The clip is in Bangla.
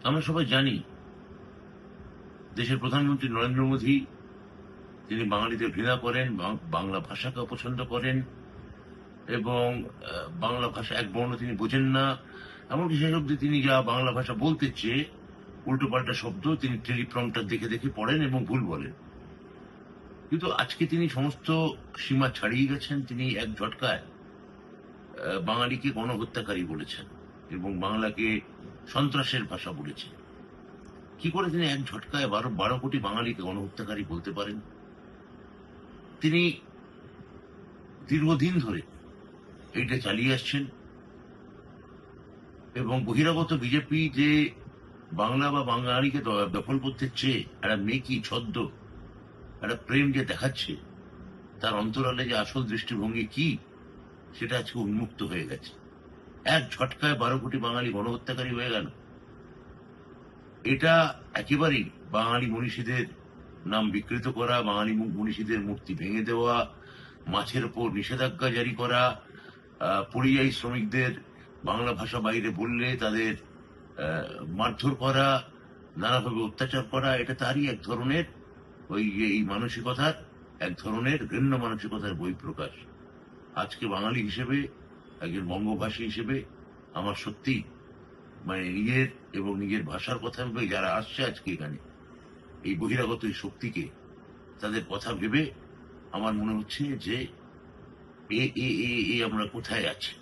আমরা সবাই জানি দেশের প্রধানমন্ত্রী নরেন্দ্র মোদী তিনি বাঙালিদের ঘৃণা করেন, বাংলা ভাষাকে অপছন্দ করেন এবং বাংলা ভাষা এক বর্ণ তিনি বোঝেন না। এমনকি শেষ অব্দি তিনি যা বাংলা ভাষা বলতে চেয়ে উল্টোপাল্টা শব্দ তিনি টেলিপ্রম্পটার দেখে দেখে পড়েন এবং ভুল বলেন। কিন্তু আজকে তিনি সমস্ত সীমা ছাড়িয়ে গেছেন। তিনি এক ঝটকায় বাঙালিকে গণহত্যাকারী বলেছেন এবং বাংলাকে সন্ত্রাসের ভাষা বলেছেন। কি করে তিনি এক ঝটকায় 12 কোটি বাঙালিকে গণহত্যাকারী বলতে পারেন? তিনি দীর্ঘদিন ধরে এইটা চালিয়ে আসছেন এবং বহিরাগত বিজেপি যে বাংলা বা বাঙালিকে দখল করতে চেয়ে একটা মেকি ছদ্ম একটা প্রেম যে দেখাচ্ছে, তার অন্তরালে যে আসল দৃষ্টিভঙ্গি কি সেটা আজকে উন্মুক্ত হয়ে গেছে। এক ঝটকায় 12 কোটি বাঙালি গণহত্যাকারী হয়ে গেল। এটা একেবারেই বাঙালি মনীষীদের নাম বিকৃত করা, বাঙালি মনীষীদের মূর্তি ভেঙে দেওয়া, মাছের ওপর নিষেধাজ্ঞা জারি করা, পরিযায়ী শ্রমিকদের বাংলা ভাষা বাইরে বললে তাদের মারধর করা, নানাভাবে অত্যাচার করা, এটা তারই এক ধরনের এই মানসিকতার এক ধরনের ঘৃণ্য মানসিকতার বহিঃপ্রকাশ। আজকে বাঙালি হিসেবে, একজন বঙ্গভাষী হিসেবে আমার সত্যি মানে নিজের এবং নিজের ভাষার কথা ভেবে যারা আসছে আজকে এখানে এই বহিরাগত এই শক্তিকে, তাদের কথা ভেবে আমার মনে হচ্ছে যে এ এ এ এ আমরা কোথায় আছি।